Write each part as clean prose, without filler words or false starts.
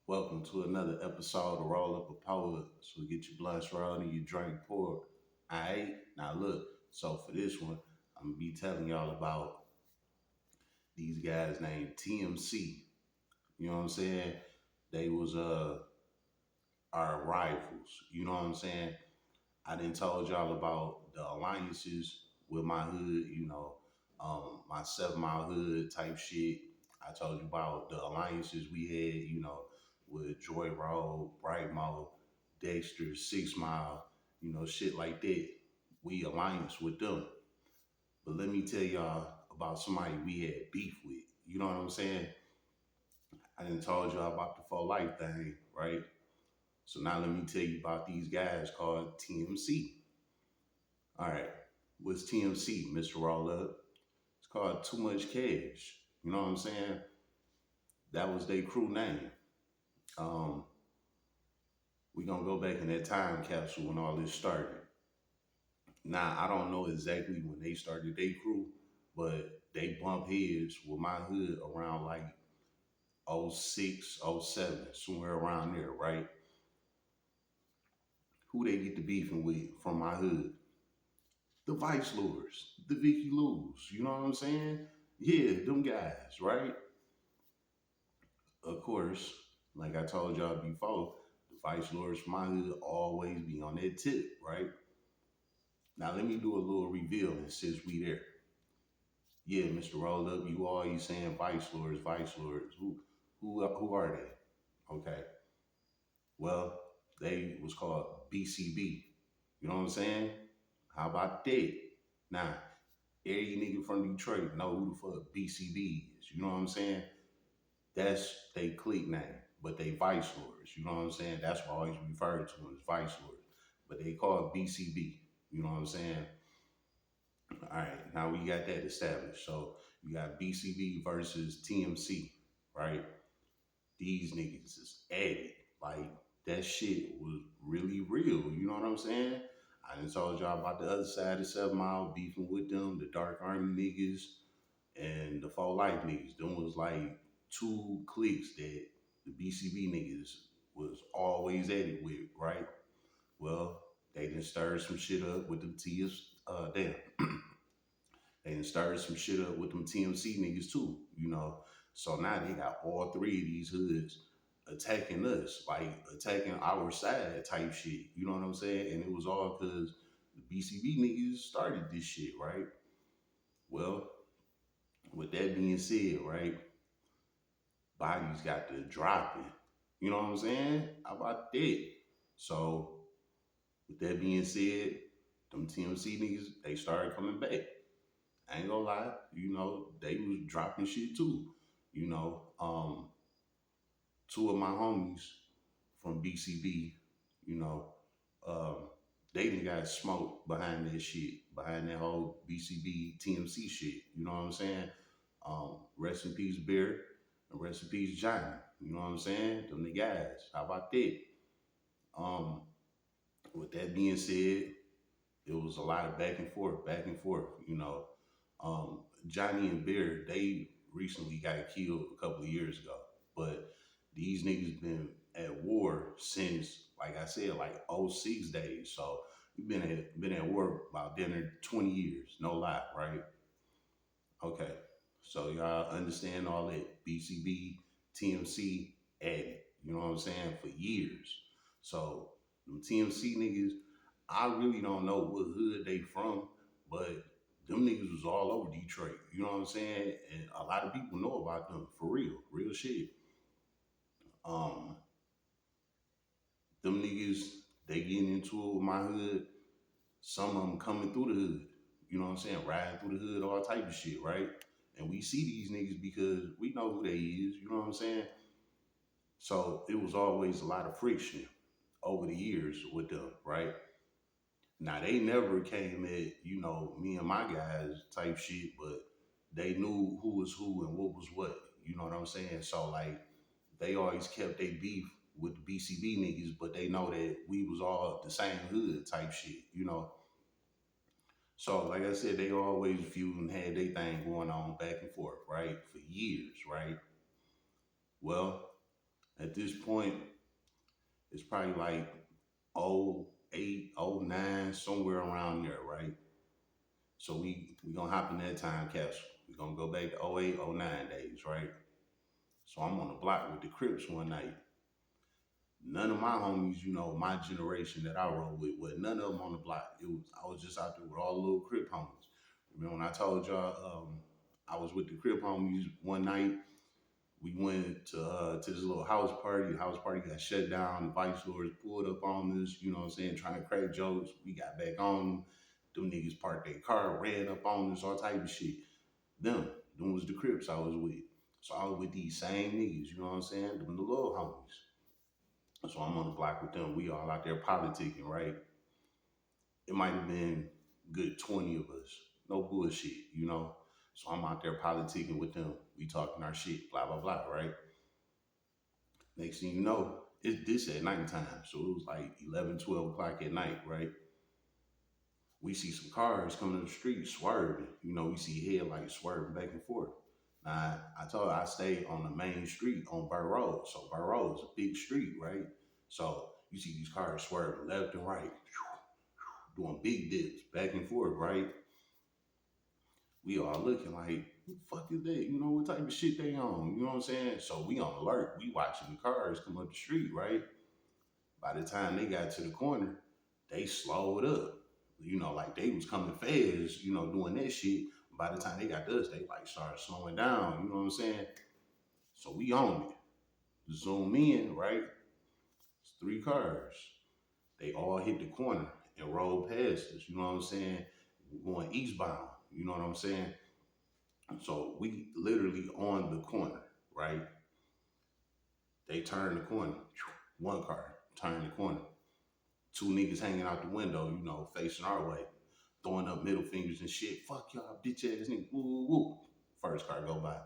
Welcome to another episode of Roll Up a Poet. So get your blunts rolled and your drink poured. Alright, now look. So for this one, I'm gonna be telling y'all about these guys named T.M.C. You know what I'm saying? They was our rivals. You know what I'm saying? I didn't told y'all about the alliances with my hood. My 7 Mile hood type shit. I told you about the alliances we had. With Joy Road, Brightmo, Dexter, 6 Mile. Shit like that. We alliance with them. But let me tell y'all about somebody we had beef with. You know what I'm saying? I didn't told y'all about the for life thing, right? So now let me tell you about these guys called T.M.C. All right, what's T.M.C, Mr. Roll Up? It's called Too Much Cash. You know what I'm saying? That was their crew name. Um, we gonna go back in that time capsule when all this started. Now I don't know exactly when they started their crew, but they bump heads with my hood around like '06, '07, somewhere around there, right? Who they get to beefing with from my hood? The ViceLords, the Vicky Lou's. You know what I'm saying? Yeah, them guys, right? Of course, like I told y'all before, the ViceLords from my hood always be on that tip, right? Now let me do a little revealing since we there. Yeah, Mr. Roll Up, you always saying ViceLords, ViceLords. Who are they? Okay. Well, they was called BCB. You know what I'm saying? How about that? Now, every nigga from Detroit know who the fuck BCB is. You know what I'm saying? That's they clique name, but they vice lords. You know what I'm saying? That's what I always refer to them as vice lords. But they call it BCB. You know what I'm saying? All right, now we got that established. So you got BCB versus TMC, right? These niggas is at it. Like that shit was really real. You know what I'm saying? I done told y'all about the other side of 7 Mile beefing with them, the Dark Army niggas and the Faux Life niggas. Them was like two cliques that the BCB niggas was always at it with, right? Well, they done stirred some shit up with them damn. They done stirred some shit up with them TMC niggas too, you know. So now they got all three of these hoods attacking us, like attacking our side type shit. You know what I'm saying? And it was all because the BCB niggas started this shit, right? Well, with that being said, right, bodies got to dropping. You know what I'm saying? How about that? So, with that being said, them TMC niggas, they started coming back. I ain't gonna lie, they was dropping shit too. You know, two of my homies from BCB, you know, um, they done got smoked behind that shit, behind that whole BCB TMC shit. You know what I'm saying? Rest in peace, Bear, and rest in peace, Johnny. You know what I'm saying? Them the guys. How about that? Um, with that being said, it was a lot of back and forth, back and forth. Johnny and Bear, they recently got killed a couple of years ago, but these niggas been at war since, like I said, like '06 days. So we've been at war about dinner 20 years, no lie, right? Okay. So y'all understand all that BCB, TMC added, you know what I'm saying, for years. So them TMC niggas, I really don't know what hood they from, but them niggas was all over Detroit. You know what I'm saying? And a lot of people know about them for real, real shit. Um, them niggas, they getting into it with my hood. Some of them coming through the hood. You know what I'm saying? Riding through the hood, all type of shit, right? And we see these niggas because we know who they is. You know what I'm saying? So it was always a lot of friction over the years with them, right? Now they never came at, me and my guys type shit, but they knew who was who and what was what. You know what I'm saying? So like they always kept their beef with the BCB niggas, but they know that we was all the same hood type shit. So like I said, they always feud and had their thing going on back and forth, right? For years, right? Well, At this point, it's probably like oh 08, oh 09, somewhere around there, right? So we gonna hop in that time capsule. We gonna go back to oh 08, oh 09 days, right? So I'm on the block with the Crips one night. None of my homies, my generation that I roll with, none of them on the block. I was just out there with all the little Crip homies. Remember when I told y'all I was with the Crip homies one night. We went to this little house party. The house party got shut down. The ViceLords pulled up on us, you know what I'm saying, trying to crack jokes. We got back on them. Them niggas parked their car, ran up on us, all type of shit. Them, them was the Crips I was with. So I was with these same niggas, you know what I'm saying? Them the little homies. So I'm on the block with them. We all out there politicking, right? It might have been good 20 of us. No bullshit. So I'm out there politicking with them. We talking our shit, blah, blah, blah, right? Next thing you know, it's this at nighttime. So it was like 11, 12 o'clock at night, right? We see some cars coming to the street swerving. We see headlights swerving back and forth. Now, I told her I stayed on the main street on Burr Road. So Burr Road is a big street, right? So you see these cars swerving left and right, doing big dips back and forth, right? We all looking like, who the fuck is that? What type of shit they on? You know what I'm saying? So we on alert. We watching the cars come up the street, right? By the time they got to the corner, they slowed up. Like they was coming fast, doing that shit. By the time they got to us, they like started slowing down. You know what I'm saying? So we on it. Zoom in, right? It's three cars. They all hit the corner and rolled past us. You know what I'm saying? Going eastbound. You know what I'm saying? So we literally on the corner, right? They turn the corner. One car turn the corner. Two niggas hanging out the window, facing our way, throwing up middle fingers and shit. Fuck y'all, bitch ass niggas. Woo, woo, woo. First car go by.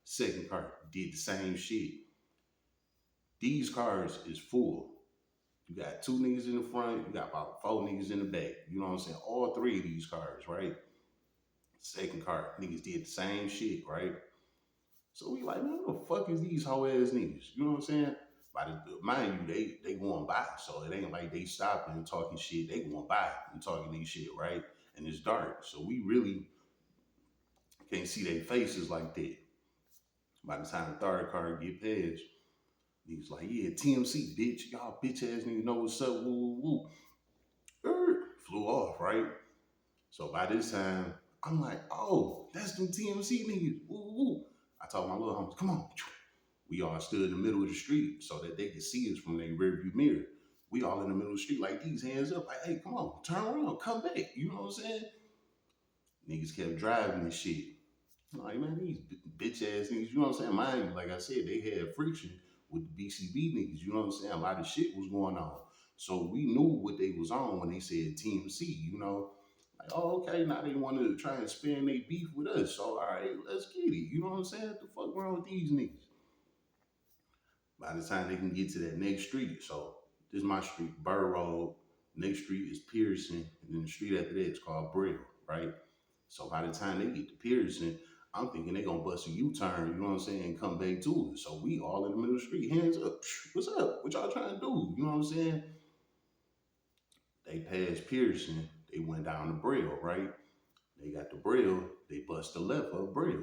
Second car did the same shit. These cars is full. You got two niggas in the front. You got about four niggas in the back. You know what I'm saying? All three of these cars, right? Second car, niggas did the same shit, right? So we like, man, who the fuck is these hoe ass niggas? You know what I'm saying? Mind you, they going by, so it ain't like they stopping and talking shit. They going by and talking these shit, right? And it's dark, so we really can't see their faces like that. By the time the third car get past, niggas like, yeah, T.M.C, bitch, y'all bitch ass niggas know what's up, woo, woo, woo. Flew off, right? So by this time, I'm like, oh, that's them T.M.C niggas, woo, woo. I told my little homies, come on. We all stood in the middle of the street so that they could see us from their rearview mirror. We all in the middle of the street like these, hands up, like, hey, come on, turn around, come back. You know what I'm saying? Niggas kept driving and shit. I'm like, man, these bitch ass niggas, you know what I'm saying? Mind you, like I said, they had friction with the BCB niggas, you know what I'm saying? A lot of shit was going on. So we knew what they was on when they said T.M.C. Like, oh, okay, now they wanted to try and spin their beef with us. So, all right, let's get it. You know what I'm saying? What the fuck wrong with these niggas? By the time they can get to that next street, so this is my street, Burr Road. Next street is Pearson, and then the street after that is called Brill, right? So by the time they get to Pearson, I'm thinking they gonna bust a U-turn, you know what I'm saying, and come back to us. So we all in the middle of the street, hands up. What's up? What y'all trying to do? You know what I'm saying? They passed Pearson, they went down to Brill, right? They got the Brill, they bust the left of Brill.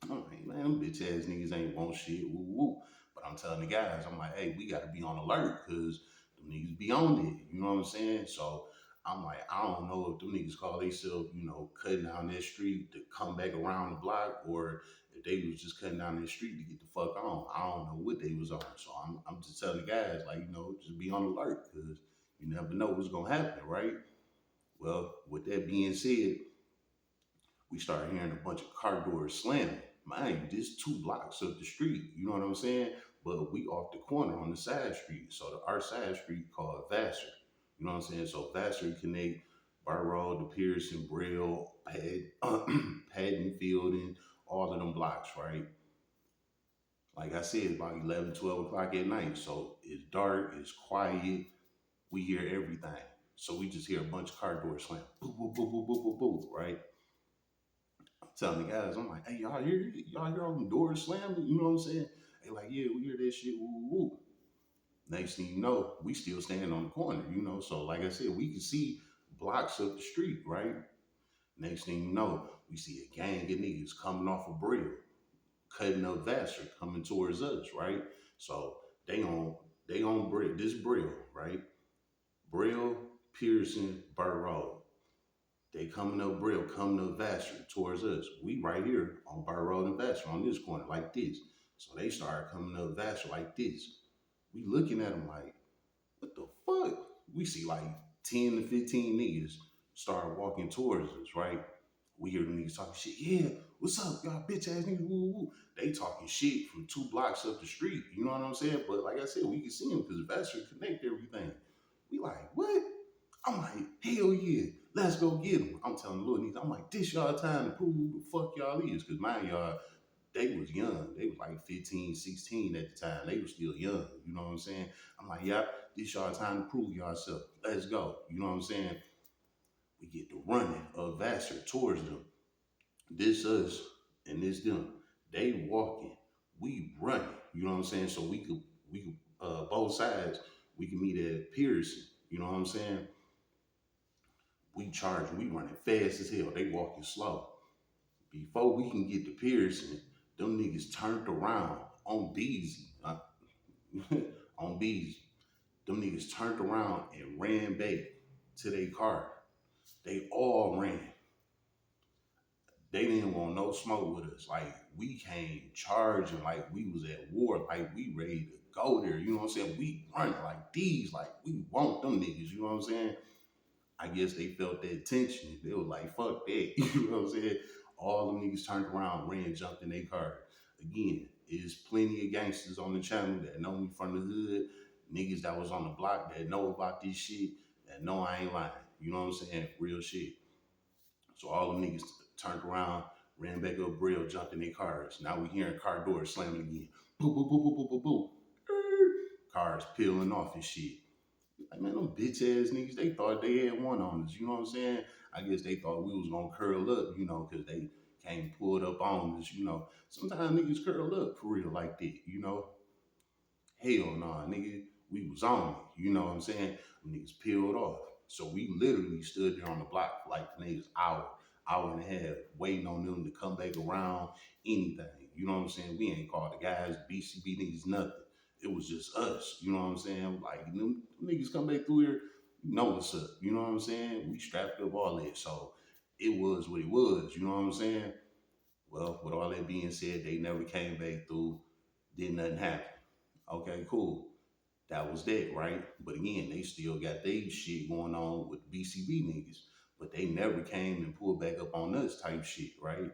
I'm like, man, them bitch ass niggas ain't want shit, woo woo. But I'm telling the guys, I'm like, hey, we gotta be on alert because them niggas be on it. You know what I'm saying? So I'm like, I don't know if them niggas call themselves, cutting down that street to come back around the block, or if they was just cutting down that street to get the fuck on. I don't know what they was on. So I'm just telling the guys, like, just be on alert because you never know what's gonna happen, right? Well, with that being said, we started hearing a bunch of car doors slamming. Mind you, this 2 blocks up the street, you know what I'm saying? But we off the corner on the side street. So our side street called Vassar. You know what I'm saying? So Vassar connect Bar Road to Pearson, Brill, Haddonfield, and all of them blocks, right? Like I said, about 11, 12 o'clock at night. So it's dark, it's quiet, we hear everything. So we just hear a bunch of car doors slam. Boop, boop, boop, boop, boop, boop, boop, right? Telling the guys, I'm like, hey, y'all hear all them doors slamming? You know what I'm saying? They like, yeah, we hear that shit, woo, woo, woo. Next thing you know, we still standing on the corner, you know. So like I said, we can see blocks up the street, right? Next thing you know, we see a gang of niggas coming off a brill, cutting up Vassar, coming towards us, right? So they on they on this brill, right? Brill, Pearson, Burr Road. They coming up Brill, coming up Vassar towards us. We right here on Burr Road and Vassar on this corner like this. So they started coming up Vassar like this. We looking at them like, what the fuck? We see like 10 to 15 niggas start walking towards us, right? We hear the niggas talking shit. Yeah, what's up, y'all bitch ass niggas? Woo, woo. They talking shit from 2 blocks up the street. You know what I'm saying? But like I said, we can see them because Vassar connect everything. We like, what? I'm like, hell yeah, let's go get them. I'm telling the little niggas, I'm like, this y'all time to prove who the fuck y'all is. Because mind y'all, they was young. They was like 15, 16 at the time. They was still young. You know what I'm saying? I'm like, yeah, this y'all time to prove yourself. Let's go. You know what I'm saying? We get to running of Vassar towards them. This us and this them. They walking. We running. You know what I'm saying? So we could both sides, we can meet at Pearson. You know what I'm saying? We charging, we running fast as hell. They walking slow. Before we can get to Pearson, them niggas turned around on Beezy. On Beezy. Them niggas turned around and ran back to their car. They all ran. They didn't want no smoke with us. Like we came charging like we was at war, like we ready to go there. You know what I'm saying? We running like these, like we want them niggas, you know what I'm saying? I guess they felt that tension. They was like, fuck that. You know what I'm saying? All them niggas turned around, ran, jumped in their car. Again, there's plenty of gangsters on the channel that know me from the hood, niggas that was on the block that know about this shit, that know I ain't lying. You know what I'm saying? Real shit. So all them niggas turned around, ran back up Brill, jumped in their cars. Now we hearing car doors slamming again. Boo, boo, boo, boo, boo, boo, boo. Cars peeling off and shit. Like, man, them bitch ass niggas, they thought they had one on us. You know what I'm saying? I guess they thought we was gonna curl up, you know, because they came pulled up on us, you know. Sometimes niggas curl up for real like that, you know. Hell nah, nigga, we was on it. You know what I'm saying? Them niggas peeled off. So we literally stood there on the block for like the next hour and a half, waiting on them to come back around, anything. You know what I'm saying? We ain't called the guys, BCB niggas, nothing. It was just us. You know what I'm saying? Like, them niggas come back through here, you know what's up. You know what I'm saying? We strapped up all that. So it was what it was. You know what I'm saying? Well, with all that being said, they never came back through. Did nothing happen. Okay, cool. That was that, right? But again, they still got their shit going on with BCB niggas, but they never came and pulled back up on us type shit, right?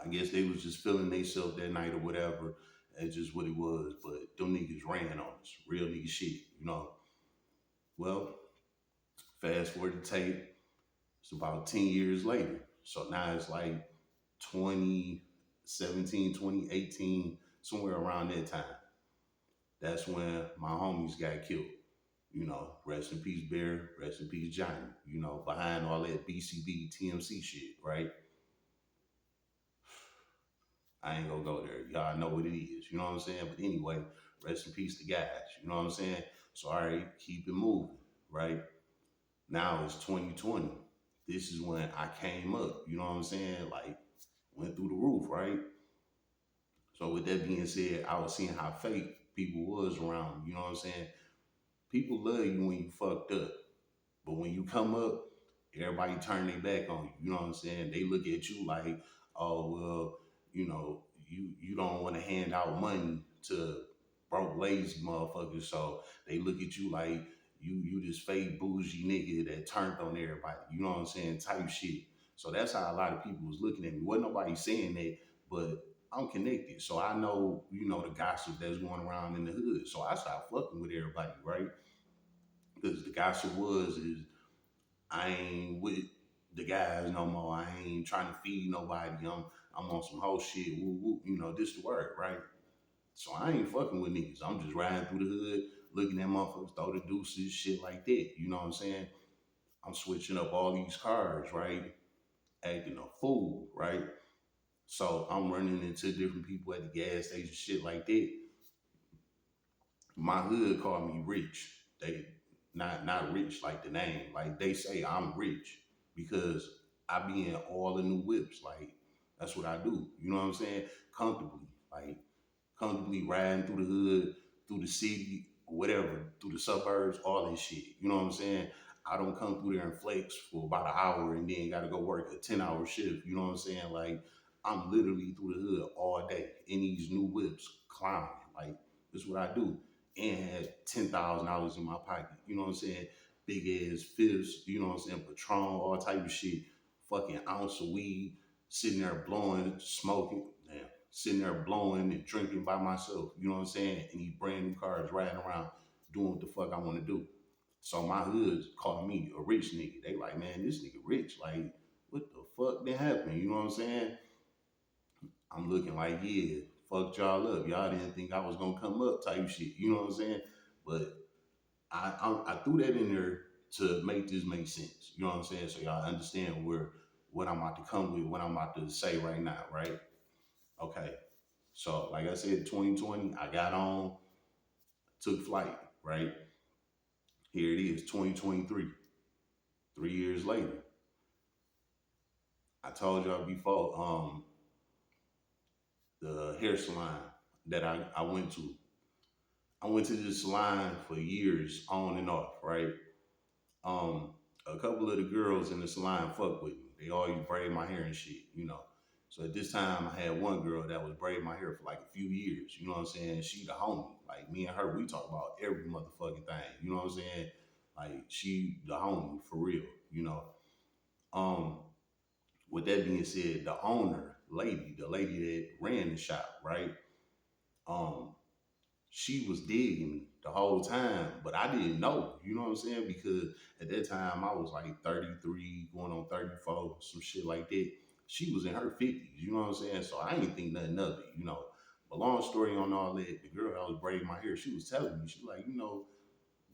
I guess they was just feeling themselves that night or whatever. That's just what it was. But them niggas ran on us, real nigga shit, you know. Well, fast forward the tape, it's about 10 years later. So now it's like 2017, 2018, somewhere around that time. That's when my homies got killed. You know, rest in peace, Bear, rest in peace, Johnny. You know, behind all that BCB, T.M.C shit, right? I ain't gonna go there. Y'all know what it is. You know what I'm saying? But anyway, rest in peace to guys. You know what I'm saying? So, all right, keep it moving, right? Now it's 2020. This is when I came up. You know what I'm saying? Like, went through the roof, right? So, with that being said, I was seeing how fake people was around me. You know what I'm saying? People love you when you fucked up. But when you come up, everybody turn their back on you. You know what I'm saying? They look at you like, oh well, you know, you don't want to hand out money to broke lazy motherfuckers. So they look at you like you this fake bougie nigga that turned on everybody. You know what I'm saying? Type shit. So that's how a lot of people was looking at me. Wasn't nobody saying that, but I'm connected. So I know, you know, the gossip that's going around in the hood. So I stopped fucking with everybody, right? Because the gossip is I ain't with the guys no more. I ain't trying to feed nobody. I'm on some whole shit. Woo woo. You know, this the word, right? So I ain't fucking with niggas. I'm just riding through the hood, looking at motherfuckers, throw the deuces, shit like that. You know what I'm saying? I'm switching up all these cars, right? Acting a fool, right? So I'm running into different people at the gas station, shit like that. My hood called me rich. They not rich like the name. Like they say I'm rich because I be in all the new whips. Like that's what I do. You know what I'm saying? Comfortably. Like comfortably riding through the hood, through the city, whatever, through the suburbs, all this shit. You know what I'm saying? I don't come through there and flex for about an hour and then gotta go work a 10-hour shift. You know what I'm saying? Like I'm literally through the hood all day in these new whips, clowning. Like this is what I do. And had $10,000 in my pocket. You know what I'm saying? Big ass fifths, you know what I'm saying? Patron, all type of shit. Fucking ounce of weed, sitting there blowing, smoking. Damn, sitting there blowing and drinking by myself. You know what I'm saying? And these brand new cars riding around doing what the fuck I want to do. So my hoods call me a rich nigga. They like, man, this nigga rich. Like, what the fuck did happen? You know what I'm saying? I'm looking like, yeah, fucked y'all up. Y'all didn't think I was gonna come up type shit. You know what I'm saying? But I threw that in there to make this make sense. You know what I'm saying? So y'all understand where what I'm about to come with, what I'm about to say right now, right? Okay. So like I said, 2020, I got on, took flight, right? Here it is, 2023. 3 years later. I told y'all before, the hair salon that I went to. I went to this salon for years on and off, right? Um, a couple of the girls in the salon fuck with me. They always braid my hair and shit, you know. So at this time, I had one girl that was braiding my hair for like a few years. You know what I'm saying? She the homie. Like me and her, we talk about every motherfucking thing. You know what I'm saying? Like she the homie for real. You know. Um, with that being said, the owner lady, the lady that ran the shop, right? Um, she was digging me the whole time, but I didn't know. You know what I'm saying? Because at that time I was like 33, going on 34, some shit like that. She was in her 50s. You know what I'm saying? So I ain't think nothing of it. You know. But long story on all that, the girl that was braiding my hair, she was telling me, she like, you know,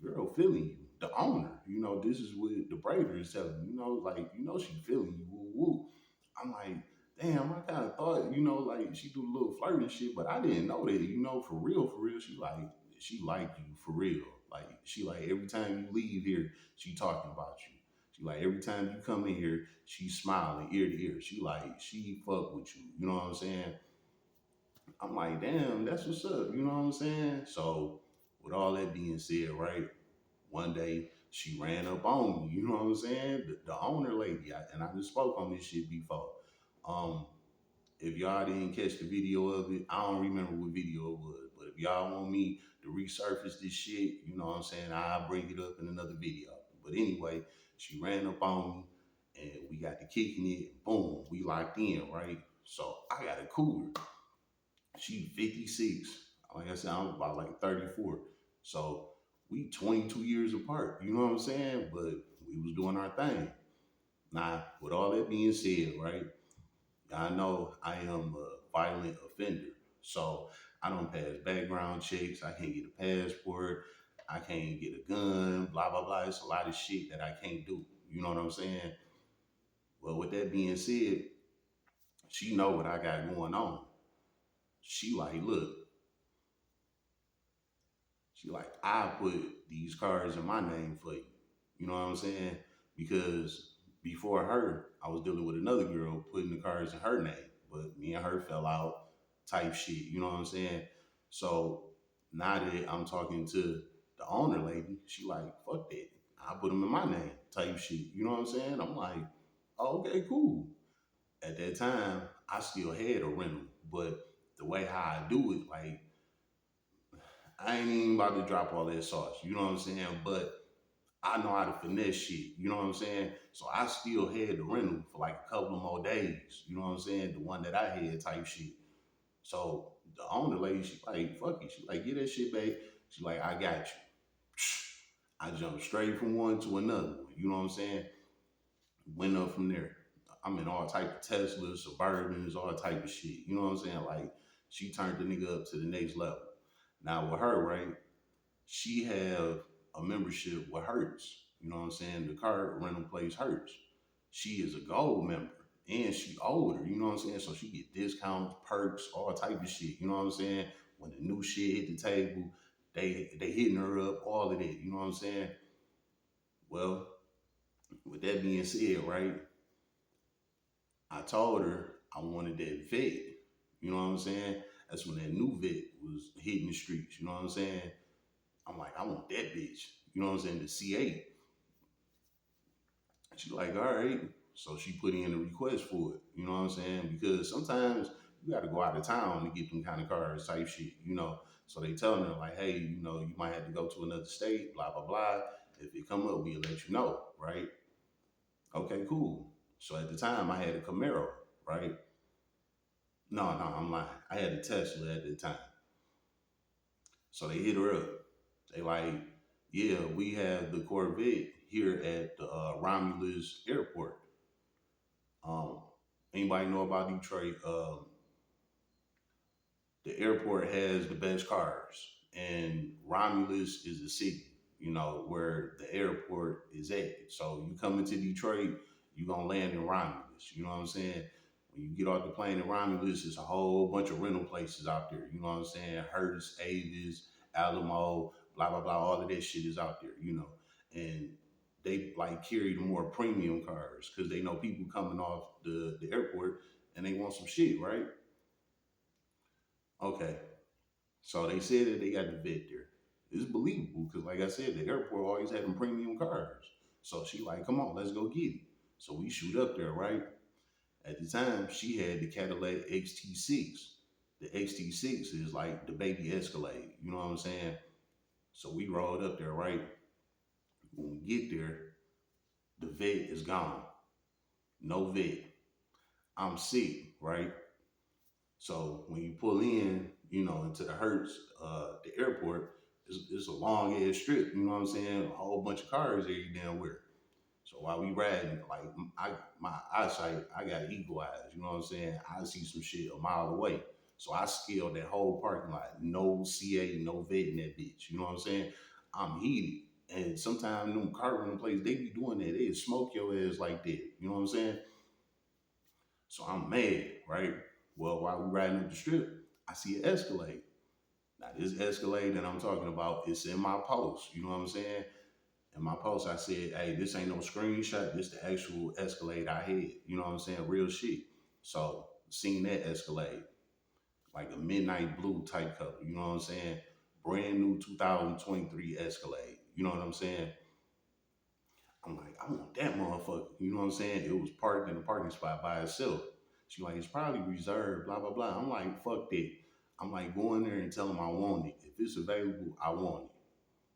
girl feeling you, the owner. You know, this is what the braider is telling me. You know, like you know she feeling you. Woo woo. I'm like, damn, I kind of thought, you know, like she do a little flirt and shit, but I didn't know that, you know, for real, for real. She like you for real. Like she like every time you leave here, she talking about you. She like every time you come in here, she smiling ear to ear. She like she fuck with you. You know what I'm saying? I'm like, damn, that's what's up. You know what I'm saying? So with all that being said, right? One day she ran up on me. You know what I'm saying? The owner lady, and I just spoke on this shit before. Um, if y'all didn't catch the video of it, I don't remember what video it was. But if y'all want me to resurface this shit, you know what I'm saying? I'll bring it up in another video. But anyway, she ran up on me and we got to kicking it. Boom, we locked in, right? So I got a cooler. She 56. Like I said, I'm about like 34. So we 22 years apart. You know what I'm saying? But we was doing our thing. Now, with all that being said, right? I know I am a violent offender. So I don't pass background checks. I can't get a passport. I can't get a gun, blah, blah, blah. It's a lot of shit that I can't do. You know what I'm saying? Well, with that being said, she know what I got going on. She like, look, she like, I put these cars in my name for you. You know what I'm saying? Because before her, I was dealing with another girl putting the cars in her name, but me and her fell out type shit. You know what I'm saying? So now that I'm talking to the owner lady, she like, fuck that. I put them in my name type shit. You know what I'm saying? I'm like, oh, okay, cool. At that time, I still had a rental, but the way how I do it, like I ain't even about to drop all that sauce. You know what I'm saying? But I know how to finesse shit. You know what I'm saying? So I still had the rental for like a couple of more days. You know what I'm saying? The one that I had type shit. So the owner lady, she like, fuck it. She like, get that shit, babe. She like, I got you. I jumped straight from one to another one. You know what I'm saying? Went up from there. I'm in all type of Teslas, Suburbans, all type of shit. You know what I'm saying? Like, she turned the nigga up to the next level. Now with her, right? She have a membership with Hertz. You know what I'm saying? The car rental place Hertz. She is a gold member. And she older, you know what I'm saying? So she get discounts, perks, all type of shit. You know what I'm saying? When the new shit hit the table, they hitting her up, all of that. You know what I'm saying? Well, with that being said, right, I told her I wanted that vet. You know what I'm saying? That's when that new vet was hitting the streets. You know what I'm saying? I'm like, I want that bitch. You know what I'm saying? The C8. She like, all right. So she put in a request for it. You know what I'm saying? Because sometimes you got to go out of town to get them kind of cars type shit. You know. So they telling her like, hey, you know, you might have to go to another state. Blah blah blah. If it come up, we'll let you know. Right? Okay, cool. So at the time, I had a Camaro. Right? No, no, I'm lying. I had a Tesla at the time. So they hit her up. They like, yeah, we have the Corvette here at the Romulus Airport. Um, Anybody know about Detroit? The airport has the best cars, and Romulus is the city, you know, where the airport is at. So you come into Detroit, you gonna land in Romulus. You know what I'm saying? When you get off the plane in Romulus, there's a whole bunch of rental places out there. You know what I'm saying? Hertz, Avis, Alamo, blah blah blah. All of that shit is out there. You know, and they like carry the more premium cars because they know people coming off the airport and they want some shit, right? Okay, so they said that they got the vet there. It's believable because, like I said, the airport always had them premium cars. So she like, come on, let's go get it. So we shoot up there, right? At the time, she had the Cadillac XT6. The XT6 is like the baby Escalade. You know what I'm saying? So we rolled up there, right? When we get there, the vet is gone. No vet. I'm sick, right? So when you pull in, you know, into the Hertz, the airport, it's a long ass strip. You know what I'm saying? A whole bunch of cars every damn where. So while we riding, like I my eyesight, I got eagle eyes. You know what I'm saying? I see some shit a mile away. So I scaled that whole parking lot. No CA, no vet in that bitch. You know what I'm saying? I'm heated. And sometimes them car rental places, they be doing that. They smoke your ass like that. You know what I'm saying? So I'm mad, right? Well, while we riding up the strip, I see an Escalade. Now this Escalade that I'm talking about, it's in my post. You know what I'm saying? In my post, I said, "Hey, this ain't no screenshot. This the actual Escalade I had. You know what I'm saying? Real shit." So seen that Escalade, like a midnight blue type color. You know what I'm saying? Brand new 2023 Escalade. You know what I'm saying? I'm like, I want that motherfucker. You know what I'm saying? It was parked in a parking spot by itself. She like, it's probably reserved, blah, blah, blah. I'm like, fuck that. I'm like, go in there and tell them I want it. If it's available, I want it.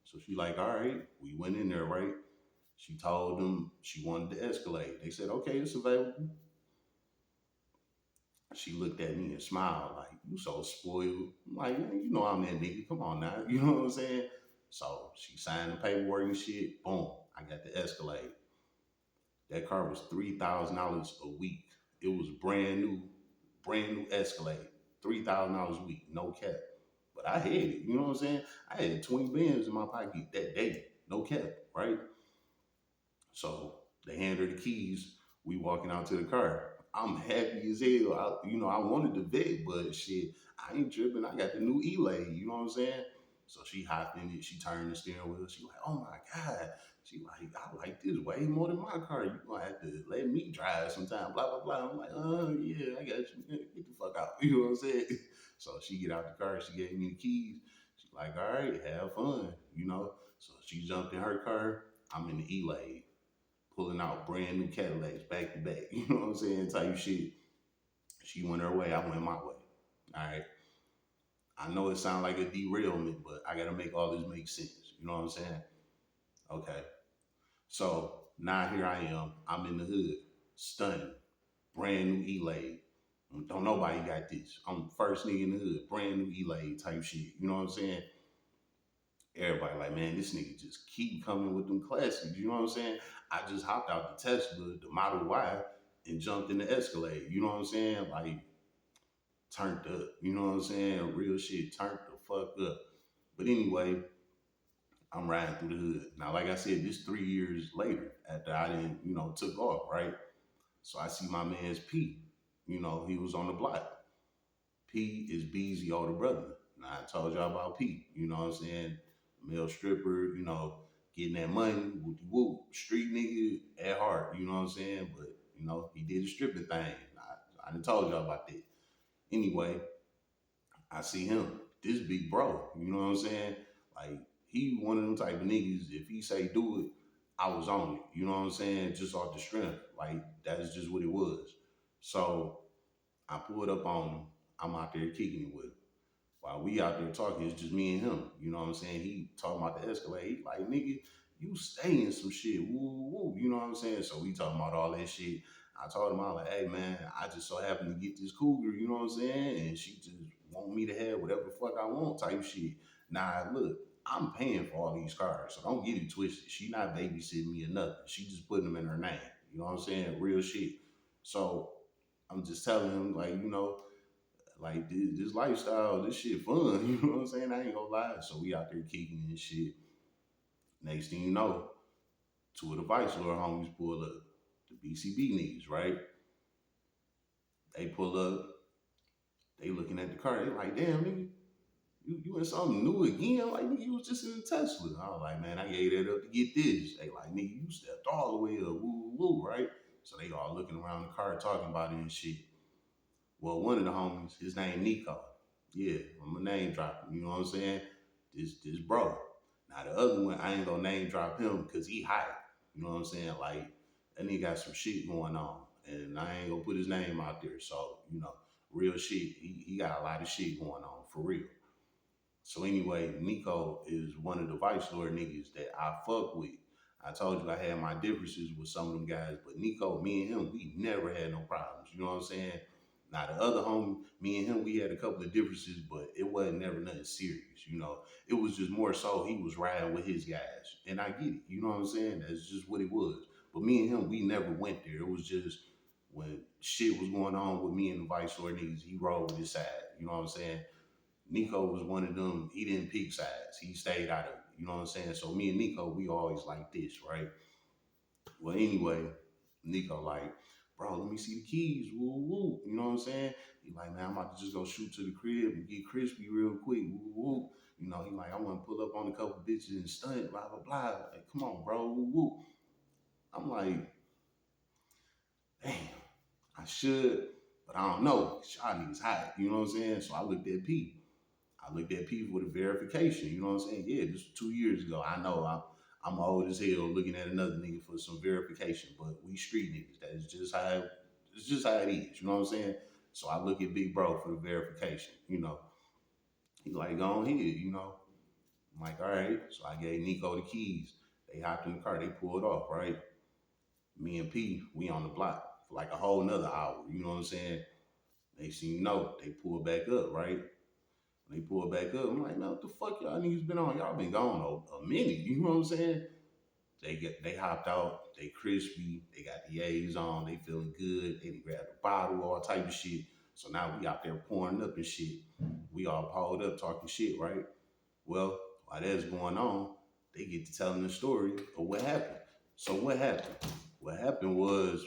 So she like, all right. We went in there, right? She told them she wanted the Escalade. They said, okay, it's available. She looked at me and smiled like, you so spoiled. I'm like, man, you know I'm that nigga. Come on now. You know what I'm saying? So she signed the paperwork and shit. Boom. I got the Escalade. That car was $3,000 a week. It was brand new Escalade. $3,000 a week, no cap. But I had it, you know what I'm saying? I had 20 bands in my pocket that day, no cap, right? So they hand her the keys. We walking out to the car. I'm happy as hell. I wanted the vet, but shit, I ain't tripping. I got the new E-Lay, you know what I'm saying? So she hopped in it. She turned the steering wheel. She like, oh my God. She like, I like this way more than my car. You gonna have to let me drive sometime. Blah blah blah. I'm like, oh yeah, I got you. Get the fuck out. You know what I'm saying? So she get out the car. She gave me the keys. She like, all right, have fun. You know. So she jumped in her car. I'm in the E-Lay pulling out brand new Cadillacs back to back. You know what I'm saying? Type shit. She went her way. I went my way. All right. I know it sounds like a derailment, but I gotta make all this make sense. You know what I'm saying? Okay. So now here I am. I'm in the hood, stunning, brand new E-Lade. Don't nobody got this. I'm the first nigga in the hood, brand new E-Lade type shit. You know what I'm saying? Everybody like, man, this nigga just keep coming with them classics. You know what I'm saying? I just hopped out the Tesla, the Model Y, and jumped in the Escalade. You know what I'm saying? Like, turned up. You know what I'm saying? Real shit, turned the fuck up. But anyway, I'm riding through the hood. Now, like I said, this 3 years later after I didn't, took off, right? So I see my man's P. You know, he was on the block. P is B's older brother. Now I told y'all about P. You know what I'm saying? Male stripper, you know, getting that money, whoop whoop, street nigga at heart, you know what I'm saying? But, you know, he did the stripping thing. I done told y'all about that. Anyway, I see him, this big bro, you know what I'm saying? Like, he one of them type of niggas, if he say do it, I was on it. You know what I'm saying? Just off the strength. Like, that's just what it was. So I pulled up on him. I'm out there kicking it with him. While we out there talking, it's just me and him. You know what I'm saying? He talking about the Escalade. He like, nigga, you stay in some shit. Woo, woo. You know what I'm saying? So we talking about all that shit. I told him, I was like, hey man, I just so happen to get this cougar, you know what I'm saying? And she just want me to have whatever the fuck I want type shit. Nah, look, I'm paying for all these cars, so don't get it twisted. She not babysitting me or nothing. She just putting them in her name. You know what I'm saying? Real shit. So I'm just telling him, like, you know, like this lifestyle, this shit fun. You know what I'm saying? I ain't gonna lie. So we out there kicking and shit. Next thing you know, two of the ViceLords homies pull up. The BCB niggas, right? They pull up. They looking at the car. They like, damn, nigga, you in something new again? Like, nigga, you was just in a Tesla. I was like, man, I gave that up to get this. They like, nigga, you stepped all the way up. Woo, woo, woo, right? So they all looking around the car talking about it and shit. Well, one of the homies, his name Nico. Yeah, I'm a name drop him. You know what I'm saying? This bro. Now the other one, I ain't gonna name drop him because he hot. You know what I'm saying? Like that nigga got some shit going on, and I ain't gonna put his name out there. So you know, real shit. He got a lot of shit going on for real. So anyway, Nico is one of the Vice Lord niggas that I fuck with. I told you I had my differences with some of them guys, but Nico, me and him, we never had no problems. You know what I'm saying? Now the other homie, me and him, we had a couple of differences, but it wasn't never nothing serious. You know, it was just more so he was riding with his guys, and I get it. You know what I'm saying? That's just what it was. But me and him, we never went there. It was just when shit was going on with me and the Vice Lord niggas, he rolled with his side. You know what I'm saying? Nico was one of them. He didn't pick sides. He stayed out of it. You know what I'm saying? So me and Nico, we always like this, right? Well, anyway, Nico like, bro, let me see the keys. Woo woo. You know what I'm saying? He like, man, I'm about to just go shoot to the crib and get crispy real quick. Woo woo. You know, he like, I want to pull up on a couple bitches and stunt, blah blah blah. Like, come on, bro. Woo woo. I'm like, damn, I should, but I don't know. Y'all niggas hot. You know what I'm saying? So I looked at Pete. I looked at people with a verification. You know what I'm saying? Yeah, this was 2 years ago. I know I'm old as hell looking at another nigga for some verification, but we street niggas. That is just how it's just how it is. You know what I'm saying? So I look at Big Bro for the verification. You know, he like go on here. You know, I'm like all right. So I gave Nico the keys. They hopped in the car. They pulled off. Right. Me and P, we on the block for like a whole nother hour. You know what I'm saying? They see you know they pull back up. Right. When they pull back up, I'm like, man, what the fuck y'all niggas been on? Y'all been gone a minute. You know what I'm saying? They hopped out, they crispy, they got the A's on, they feeling good, they grabbed a bottle, all type of shit. So now we out there pouring up and shit. We all pulled up talking shit, right? Well, while that's going on, they get to telling the story of what happened. So what happened? What happened was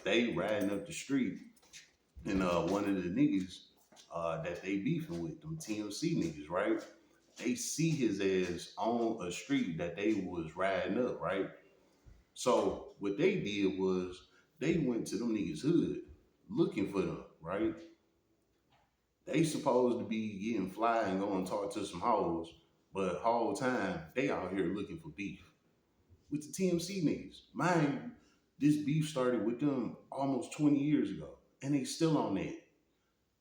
they riding up the street and one of the niggas that they beefing with, them T.M.C niggas, right? They see his ass on a street that they was riding up, right? So what they did was they went to them niggas' hood looking for them, right? They supposed to be getting fly and go and talk to some hoes, but whole time they out here looking for beef with the T.M.C niggas. Mind you, this beef started with them almost 20 years ago, and they still on that.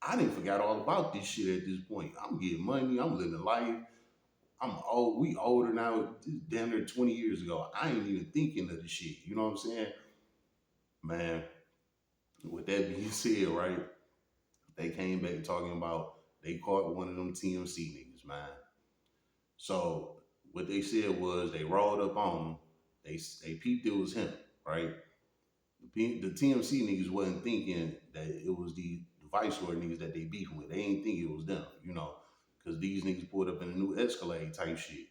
I didn't forgot all about this shit at this point. I'm getting money, I'm living life. I'm old, we older now, damn near 20 years ago. I ain't even thinking of the shit. You know what I'm saying? Man, with that being said, right, they came back talking about they caught one of them T.M.C niggas, man. So what they said was they rolled up on him. They peeped it was him, right? The T.M.C niggas wasn't thinking that it was the Vice Lord niggas that they beefing with. They ain't think it was them, you know, because these niggas pulled up in a new Escalade type shit.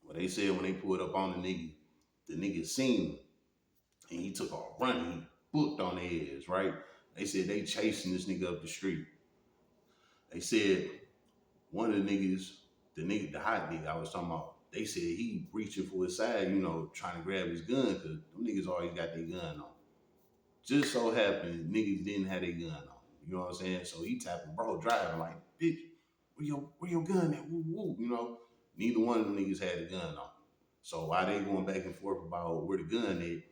Well, they said when they pulled up on the nigga seen him and he took off running. booked on their ass, right? They said they chasing this nigga up the street. They said one of the niggas, the hot nigga I was talking about, they said he reaching for his side, trying to grab his gun because them niggas always got their gun on. Just so happened niggas didn't have their gun on. You know what I'm saying? So he tapping bro driving like, bitch, where your gun at? Woo woo. Neither one of them niggas had a gun on. So while they going back and forth about where the gun at,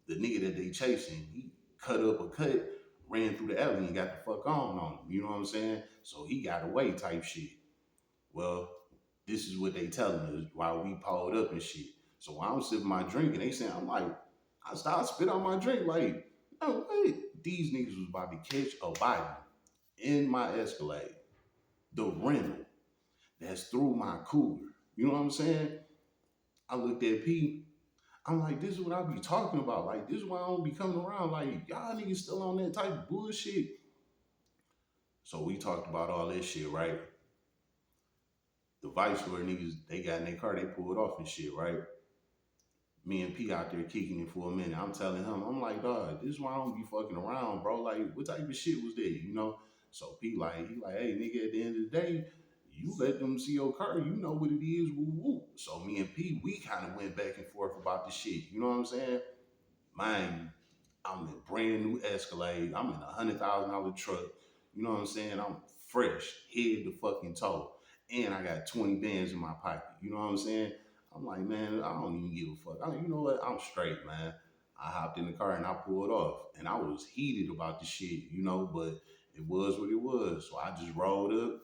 the nigga that they chasing, he cut up a cut, ran through the alley and got the fuck on him. You know what I'm saying? So he got away type shit. Well, this is what they telling us while we pulled up and shit. So while I'm sipping my drink and they saying, I'm like, I start spit on my drink like, no, wait. These niggas was about to catch a body in my Escalade, the rental that's through my Cougar. You know what I'm saying? I looked at P. I'm like, this is what I be talking about. Like, this is why I don't be coming around. Like, y'all niggas still on that type of bullshit. So we talked about all that shit, right? The ViceLords niggas, they got in their car, they pulled off and shit, right? Me and P out there kicking it for a minute. I'm telling him, I'm like, dog, this is why I don't be fucking around, bro. Like, what type of shit was that? So P he like, hey, nigga, at the end of the day, you let them see your car, you know what it is, woo woo. So me and P, we kind of went back and forth about the shit. You know what I'm saying? Mind I'm in a brand new Escalade. I'm in $100,000 truck. You know what I'm saying? I'm fresh, head to fucking toe. And I got 20 bands in my pocket. You know what I'm saying? I'm like, man, I don't even give a fuck. You know what? I'm straight, man. I hopped in the car and I pulled off. And I was heated about the shit, but it was what it was. So I just rolled up,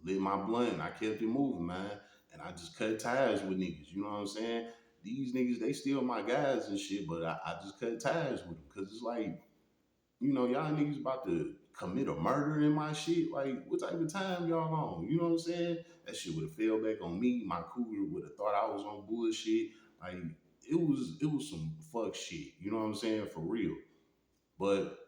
lit my blunt, and I kept it moving, man. And I just cut ties with niggas. You know what I'm saying? These niggas, they still my guys and shit, but I just cut ties with them. Cause it's like, y'all niggas about to commit a murder in my shit. Like, what type of time y'all on? You know what I'm saying? That shit would have fell back on me. My cougar would have thought I was on bullshit. Like, it was some fuck shit. You know what I'm saying? For real. But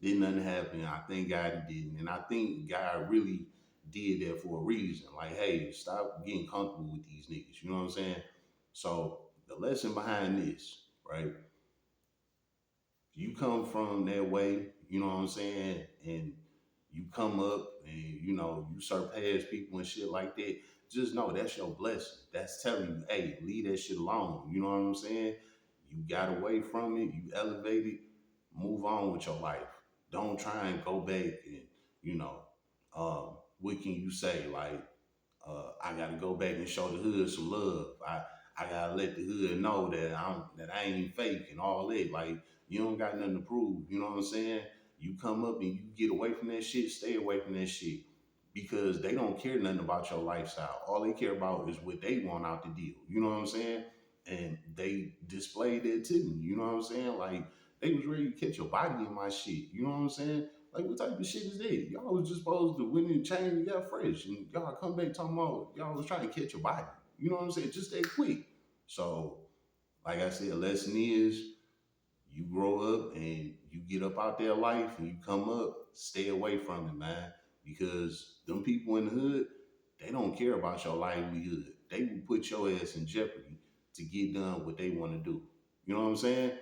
did nothing happen. I thank God he didn't. And I think God really did that for a reason. Like, hey, stop getting comfortable with these niggas. You know what I'm saying? So the lesson behind this, right? You come from that way, you know what I'm saying, and you come up and you surpass people and shit like that, just know that's your blessing. That's telling you, hey, leave that shit alone. You know what I'm saying? You got away from it, you elevated, move on with your life. Don't try and go back and, you know, what can you say? Like, I gotta go back and show the hood some love. I gotta let the hood know that I ain't fake and all that. Like, you don't got nothing to prove. You know what I'm saying? You come up and you get away from that shit, stay away from that shit. Because they don't care nothing about your lifestyle. All they care about is what they want out the deal. You know what I'm saying? And they displayed that to me. You know what I'm saying? Like, they was ready to catch a body in my shit. You know what I'm saying? Like, what type of shit is that? Y'all was just supposed to win and change and get fresh. And y'all come back talking about y'all was trying to catch a body. You know what I'm saying? Just that quick. So, like I said, lesson is you grow up and you get up out there life and you come up, stay away from it, man. Because them people in the hood, they don't care about your livelihood. They will put your ass in jeopardy to get done what they want to do. You know what I'm saying?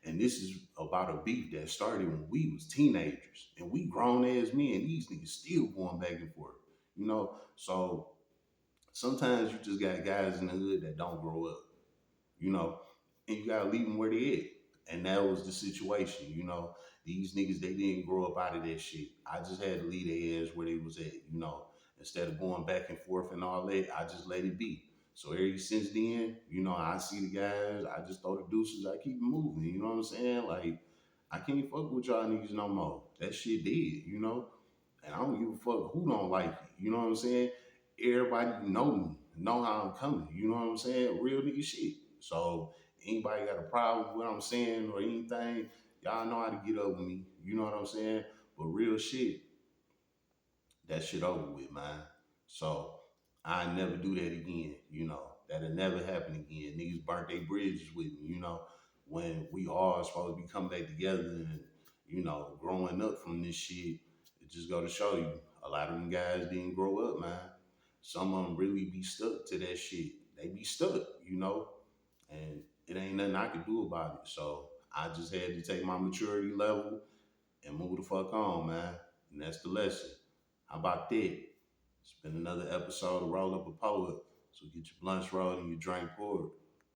And this is about a beef that started when we was teenagers and we grown as men. These niggas still going back and forth. So sometimes you just got guys in the hood that don't grow up, you know, and you gotta leave them where they at. And that was the situation, These niggas, they didn't grow up out of that shit. I just had to leave their ass where they was at. Instead of going back and forth and all that, I just let it be. So ever since then, I see the guys, I just throw the deuces, I keep moving, you know what I'm saying? Like, I can't fuck with y'all niggas no more. That shit dead. And I don't give a fuck who don't like it, you know what I'm saying? Everybody know me, know how I'm coming, you know what I'm saying? Real nigga shit. So anybody got a problem with what I'm saying or anything, y'all know how to get up with me. You know what I'm saying? But real shit, that shit over with, man. So I never do that again. That'll never happen again. Niggas burnt their bridges with me, when we all supposed to be coming back together and, growing up from this shit. It just go to show you, a lot of them guys didn't grow up, man. Some of them really be stuck to that shit. They be stuck, and it ain't nothing I can do about it. So I just had to take my maturity level and move the fuck on, man. And that's the lesson. How about that? It's been another episode of Roll Up a Poet. So get your blunts rolled and your drink poured.